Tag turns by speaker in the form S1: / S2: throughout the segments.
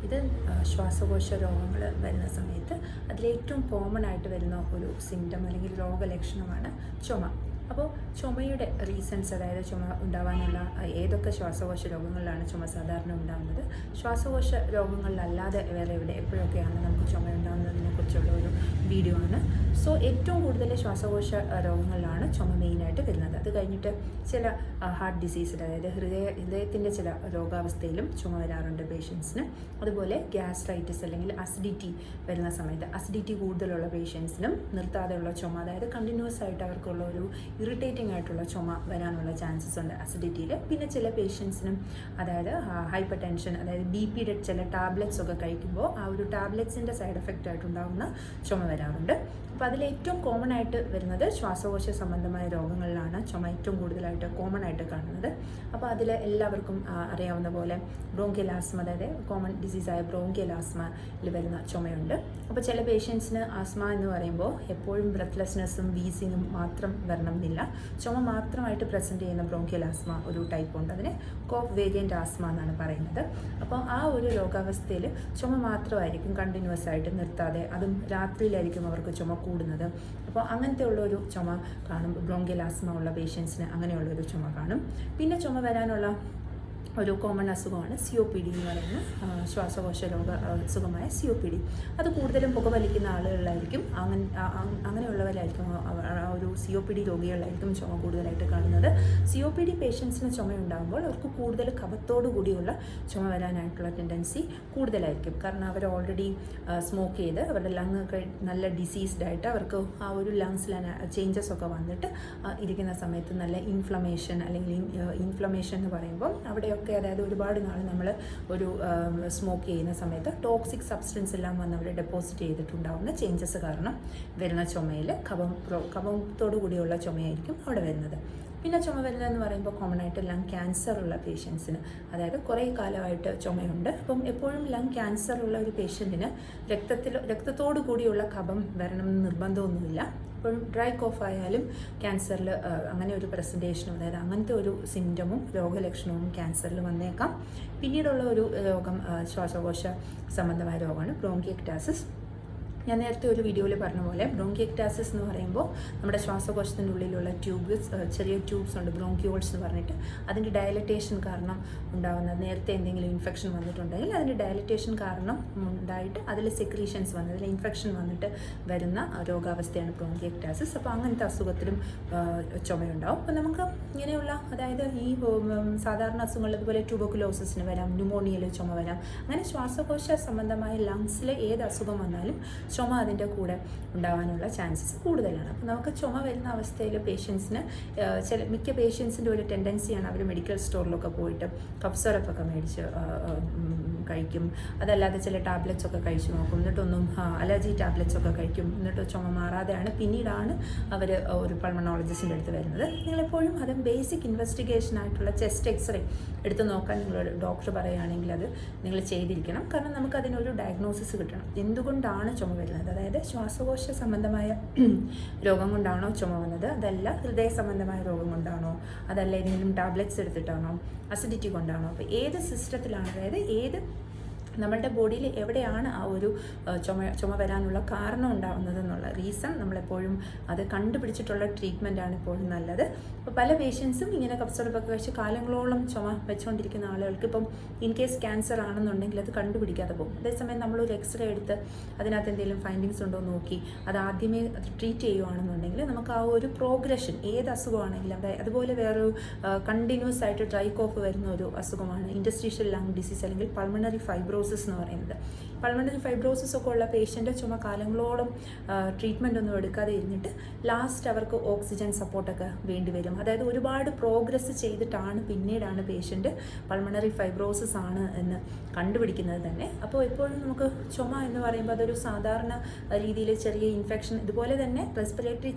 S1: ഇത് ശ്വാസകോശ രോഗങ്ങൾ വരുന്ന സമയത്ത് അതിലേറ്റവും കോമൺ ആയിട്ട് വരുന്ന ഒരു സിംറ്റം അല്ലെങ്കിൽ രോഗലക്ഷണമാണ് ചുമ. അപ്പോൾ ചുമയുടെ റീസൺസ്, അതായത് ചുമ ഉണ്ടാവാനുള്ള ഏതൊക്കെ ശ്വാസകോശ രോഗങ്ങളിലാണ് ചുമ സാധാരണ ഉണ്ടാകുന്നത്, ശ്വാസകോശ രോഗങ്ങളിലല്ലാതെ വേറെ എപ്പോഴൊക്കെയാണ് നമുക്ക് ചുമ ഉണ്ടാകുന്നതിനെ കുറിച്ചുള്ള ഒരു വീഡിയോ ആണ്. സോ ഏറ്റവും കൂടുതൽ ശ്വാസകോശ രോഗങ്ങളിലാണ് ചുമ മെയിനായിട്ട് വരുന്നത്. അത് കഴിഞ്ഞിട്ട് ചില ഹാർട്ട് ഡിസീസിൽ, അതായത് ഹൃദയത്തിൻ്റെ ചില രോഗാവസ്ഥയിലും ചുമ വരാറുണ്ട് പേഷ്യൻസിന്. അതുപോലെ ഗ്യാസ്ട്രൈറ്റിസ് അല്ലെങ്കിൽ അസിഡിറ്റി വരുന്ന സമയത്ത്, അസിഡിറ്റി കൂടുതലുള്ള പേഷ്യൻസിനും നിർത്താതെയുള്ള ചുമ, അതായത് കണ്ടിന്യൂസ് ആയിട്ട് അവർക്കുള്ള ഒരു ഇറിറ്റേറ്റിംഗ് ആയിട്ടുള്ള ചുമ വരാനുള്ള ചാൻസസ് ഉണ്ട് അസിഡിറ്റിയിൽ. പിന്നെ ചില പേഷ്യൻസിനും, അതായത് ഹൈപ്പർ ടെൻഷൻ, അതായത് BP യുടെ ചില ടാബ്ലറ്റ്സ് ഒക്കെ കഴിക്കുമ്പോൾ ആ ഒരു ടാബ്ലറ്റ്സിൻ്റെ സൈഡ് എഫക്റ്റ് ആയിട്ടുണ്ടാകുന്ന ചുമ വരാറുണ്ട്. അപ്പോൾ അതിലേറ്റവും കോമൺ ആയിട്ട് വരുന്നത് ശ്വാസകോശ സംബന്ധമായ രോഗങ്ങളിലാണ് ചുമ ഏറ്റവും കൂടുതലായിട്ട് കോമൺ ആയിട്ട് കാണുന്നത്. അപ്പോൾ അതിൽ എല്ലാവർക്കും അറിയാവുന്ന പോലെ ബ്രോങ്കിയൽ ആസ്മ, അതായത് കോമൺ ഡിസീസായ ബ്രോങ്കിയൽ ആസ്മയിൽ വരുന്ന ചുമയുണ്ട്. അപ്പോൾ ചില പേഷ്യൻസിന് ആസ്മ എന്ന് പറയുമ്പോൾ എപ്പോഴും ബ്രെത്ത്ലെസ്നെസ്സും വീസിങ്ങും മാത്രം വരണം എന്നില്ല. ചുമ മാത്രമായിട്ട് പ്രസൻറ്റ് ചെയ്യുന്ന ബ്രോങ്കിയൽ ആസ്മ ഒരു ടൈപ്പ് ഉണ്ട്, അതിന് കോഫ് വേരിയൻ്റ് ആസ്മ എന്നാണ് പറയുന്നത്. അപ്പോൾ ആ ഒരു രോഗാവസ്ഥയിൽ ചുമ മാത്രമായിരിക്കും കണ്ടിന്യൂസ് ആയിട്ട് നിർത്താതെ, അതും രാത്രിയിലായിരിക്കും അവർക്ക് ചുമ കൂടുന്നത്. അപ്പോൾ അങ്ങനത്തെ ഉള്ളൊരു ചുമ കാണും. ബ്രോങ്കിയൽ ആസ്മ ഉള്ള പേഷ്യൻസിന് അങ്ങനെയുള്ളൊരു ചുമ കാണും. പിന്നെ ചുമ വരാനുള്ള ഒരു കോമൺ അസുഖമാണ് COPD എന്ന് പറയുന്ന ശ്വാസകോശ അസുഖമായ COPD. അത് കൂടുതലും പുകവലിക്കുന്ന ആളുകളിലായിരിക്കും, അങ്ങനെയുള്ളവരായിരിക്കും, ഒരു COPD രോഗികളിലായിരിക്കും ചുമ കൂടുതലായിട്ട് കാണുന്നത്. COPD പേഷ്യൻസിന് ചുമയുണ്ടാകുമ്പോൾ അവർക്ക് കൂടുതൽ കഫത്തോടു കൂടിയുള്ള ചുമ വരാനായിട്ടുള്ള ടെൻഡൻസി കൂടുതലായിരിക്കും. കാരണം അവർ ഓൾറെഡി സ്മോക്ക് ചെയ്ത് അവരുടെ ലങ് നല്ല ഡിസീസ്ഡ് ആയിട്ട് അവർക്ക് ആ ഒരു ലങ്സിൽ ചേഞ്ചസ് ഒക്കെ വന്നിട്ട് ഇരിക്കുന്ന സമയത്ത് നല്ല ഇൻഫ്ലമേഷൻ, അല്ലെങ്കിൽ ഇൻഫ്ലമേഷൻ എന്ന് പറയുമ്പോൾ അവിടെയൊക്കെ, അതായത് ഒരുപാട് നാൾ നമ്മൾ ഒരു സ്മോക്ക് ചെയ്യുന്ന സമയത്ത് ടോക്സിക് സബ്സ്റ്റൻസ് എല്ലാം വന്ന് അവിടെ ഡെപ്പോസിറ്റ് ചെയ്തിട്ടുണ്ടാവുന്ന ചേഞ്ചസ് കാരണം വരുന്ന ചുമയിൽ കഫത്തോടു കൂടിയുള്ള ചുമയായിരിക്കും അവിടെ വരുന്നത്. പിന്നെ ചുമ വരുന്നതെന്ന് പറയുമ്പോൾ കോമൺ ആയിട്ട് ലങ് ക്യാൻസർ ഉള്ള പേഷ്യൻസിന്, അതായത് കുറേ കാലമായിട്ട് ചുമയുണ്ട്. അപ്പം എപ്പോഴും ലങ് ക്യാൻസർ ഉള്ള ഒരു പേഷ്യൻറ്റിന് രക്തത്തോടു കൂടിയുള്ള കഫം വരണമെന്ന് നിർബന്ധമൊന്നുമില്ല. ഇപ്പോഴും ഡ്രൈ കോഫ് ആയാലും ക്യാൻസറിൽ അങ്ങനെ ഒരു പ്രസൻറ്റേഷനും, അതായത് അങ്ങനത്തെ ഒരു സിംറ്റമും രോഗലക്ഷണവും ക്യാൻസറിൽ വന്നേക്കാം. പിന്നീടുള്ള ഒരു രോഗം ശ്വാസകോശ സംബന്ധമായ രോഗമാണ് ബ്രോങ്കിയെക്ടാസിസ്. ഞാൻ നേരത്തെ ഒരു വീഡിയോയിൽ പറഞ്ഞ പോലെ ബ്രോങ്കിയെക്ടാസിസ് എന്ന് പറയുമ്പോൾ നമ്മുടെ ശ്വാസകോശത്തിൻ്റെ ഉള്ളിലുള്ള ചെറിയ ട്യൂബ്സ് ഉണ്ട്, ബ്രോങ്കിയോൾസ് എന്ന് പറഞ്ഞിട്ട്, അതിൻ്റെ ഡയലറ്റേഷൻ കാരണം ഉണ്ടാകുന്ന, നേരത്തെ എന്തെങ്കിലും ഇൻഫെക്ഷൻ വന്നിട്ടുണ്ടെങ്കിൽ അതിൻ്റെ ഡയലറ്റേഷൻ കാരണം ഉണ്ടായിട്ട് അതിൽ സെക്രീഷൻസ് വന്ന് അതിൽ ഇൻഫെക്ഷൻ വന്നിട്ട് വരുന്ന രോഗാവസ്ഥയാണ് ബ്രോങ്കിയെക്ടാസിസ്. അപ്പോൾ അങ്ങനത്തെ അസുഖത്തിലും ചുമയുണ്ടാവും. അപ്പോൾ നമുക്ക് ഇങ്ങനെയുള്ള, അതായത് ഈ സാധാരണ അസുഖങ്ങൾ അതുപോലെ ട്യൂബർക്കുലോസിന് വരാം, ന്യൂമോണിയയിൽ ചുമ വരാം. അങ്ങനെ ശ്വാസകോശ സംബന്ധമായ ലങ്സിലെ ഏത് അസുഖം വന്നാലും ചുമ അതിൻ്റെ കൂടെ ഉണ്ടാകാനുള്ള ചാൻസസ് കൂടുതലാണ്. അപ്പോൾ നമുക്ക് ചുമ വരുന്ന അവസ്ഥയിൽ പേഷ്യൻസിന് മിക്ക പേഷ്യൻസിൻ്റെ ഒരു ടെൻഡൻസിയാണ് അവർ മെഡിക്കൽ സ്റ്റോറിലൊക്കെ പോയിട്ട് കഫ് സിറപ്പൊക്കെ മേടിച്ച് കഴിക്കും. അതല്ലാതെ ചില ടാബ്ലറ്റ്സ് ഒക്കെ കഴിച്ച് നോക്കും, എന്നിട്ടൊന്നും അലർജി ടാബ്ലറ്റ്സ് ഒക്കെ കഴിക്കും, എന്നിട്ട് ചുമ മാറാതെയാണ് പിന്നീടാണ് അവർ ഒരു പൾമണോളജിസ്റ്റിൻ്റെ അടുത്ത് വരുന്നത്. നിങ്ങളെപ്പോഴും അത് ബേസിക് ഇൻവെസ്റ്റിഗേഷൻ ആയിട്ടുള്ള ചെസ്റ്റ് എക്സ്റേ എടുത്ത് നോക്കാൻ നിങ്ങളൊരു ഡോക്ടർ പറയുകയാണെങ്കിൽ അത് നിങ്ങൾ ചെയ്തിരിക്കണം. കാരണം നമുക്കതിനൊരു ഡയഗ്നോസിസ് കിട്ടണം, എന്തുകൊണ്ടാണ് ചുമ വരുന്നത്. അതായത് ശ്വാസകോശ സംബന്ധമായ രോഗം കൊണ്ടാണോ ചുമ വന്നത്, അതല്ല ഹൃദയ സംബന്ധമായ രോഗം കൊണ്ടാണോ, അതല്ല ഏതെങ്കിലും ടാബ്ലറ്റ്സ് എടുത്തിട്ടാണോ, അസിഡിറ്റി കൊണ്ടാണോ. അപ്പോൾ ഏത് സിസ്റ്റത്തിലാണ്, അതായത് ഏത് നമ്മളുടെ ബോഡിയിൽ എവിടെയാണ് ആ ഒരു ചുമ വരാനുള്ള കാരണം ഉണ്ടാകുന്നതെന്നുള്ള റീസൺ നമ്മളെപ്പോഴും അത് കണ്ടുപിടിച്ചിട്ടുള്ള ട്രീറ്റ്മെൻറ്റാണ് എപ്പോഴും നല്ലത്. അപ്പോൾ പല പേഷ്യൻസും ഇങ്ങനെ കഫ് സിറപ്പൊക്കെ കഴിച്ച് കാലങ്ങളോളം ചുമ വെച്ചുകൊണ്ടിരിക്കുന്ന ആളുകൾക്ക് ഇപ്പം ഇൻ കേസ് ക്യാൻസർ ആണെന്നുണ്ടെങ്കിൽ അത് കണ്ടുപിടിക്കാതെ പോകും. അതേസമയം നമ്മളൊരു എക്സ്റേ എടുത്ത് അതിനകത്ത് എന്തെങ്കിലും ഫൈൻഡിങ്സ് ഉണ്ടോ നോക്കി അത് ആദ്യമേ അത് ട്രീറ്റ് ചെയ്യുകയാണെന്നുണ്ടെങ്കിൽ നമുക്ക് ആ ഒരു പ്രോഗ്രഷൻ ഏത് അസുഖമാണെങ്കിലും, അതുപോലെ വേറൊരു കണ്ടിന്യൂസ് ആയിട്ട് ഡ്രൈ കോഫ് വരുന്ന ഒരു അസുഖമാണ് ഇൻറ്റർസ്റ്റീഷ്യൽ ലങ് ഡിസീസ് അല്ലെങ്കിൽ പൾമണറി ഫൈബ്രോസിസ് എന്ന് പറയുന്നത്. പൾമണറി ഫൈബ്രോസിസ് ഒക്കെ ഉള്ള പേഷ്യൻ്റ് ചുമ കാലങ്ങളോളം ട്രീറ്റ്മെൻ്റ് ഒന്നും എടുക്കാതെ ഇരുന്നിട്ട് ലാസ്റ്റ് അവർക്ക് ഓക്സിജൻ സപ്പോർട്ടൊക്കെ വേണ്ടി വരും. അതായത് ഒരുപാട് പ്രോഗ്രസ് ചെയ്തിട്ടാണ് പിന്നീടാണ് പേഷ്യൻ്റ് പൾമണറി ഫൈബ്രോസിസ് ആണ് എന്ന് കണ്ടുപിടിക്കുന്നത് തന്നെ. അപ്പോൾ എപ്പോഴും നമുക്ക് ചുമ എന്ന് പറയുമ്പോൾ അതൊരു സാധാരണ രീതിയിൽ ചെറിയ ഇൻഫെക്ഷൻ, ഇതുപോലെ തന്നെ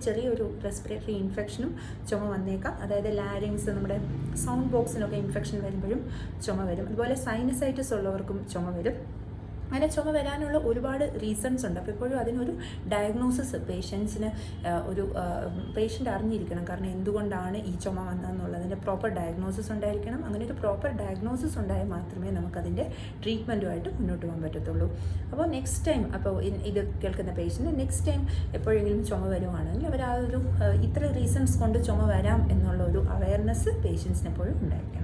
S1: ചെറിയൊരു റെസ്പിറേറ്ററി ഇൻഫെക്ഷനും ചുമ വന്നേക്കാം. അതായത് ലാരിങ്സ്, നമ്മുടെ സൗണ്ട് ബോക്സിനൊക്കെ ഇൻഫെക്ഷൻ വരുമ്പോഴും ചുമ വരും. അതുപോലെ സൈനസൈറ്റിസ് ഉള്ളവർക്കും ചുമ വരും. അങ്ങനെ ചുമ വരാനുള്ള ഒരുപാട് റീസൺസ് ഉണ്ട്. അപ്പോൾ എപ്പോഴും അതിനൊരു ഡയഗ്നോസിസ് പേഷ്യൻസിന് ഒരു പേഷ്യൻ്റ് അറിഞ്ഞിരിക്കണം. കാരണം എന്തുകൊണ്ടാണ് ഈ ചുമ വന്നതെന്നുള്ളതിൻ്റെ പ്രോപ്പർ ഡയഗ്നോസിസ് ഉണ്ടായിരിക്കണം. അങ്ങനെ ഒരു പ്രോപ്പർ ഡയഗ്നോസിസ് ഉണ്ടായാൽ മാത്രമേ നമുക്കതിൻ്റെ ട്രീറ്റ്മെൻറ്റുമായിട്ട് മുന്നോട്ട് പോകാൻ പറ്റത്തുള്ളൂ. അപ്പോൾ നെക്സ്റ്റ് ടൈം, അപ്പോൾ ഇത് കേൾക്കുന്ന പേഷ്യൻ്റ് നെക്സ്റ്റ് ടൈം എപ്പോഴെങ്കിലും ചുമ വരുവാണെങ്കിൽ അവർ ആ ഒരു ഇത്ര റീസൺസ് കൊണ്ട് ചുമ വരാം എന്നുള്ള ഒരു അവയർനെസ് പേഷ്യൻസിന് എപ്പോഴും ഉണ്ടായിരിക്കണം.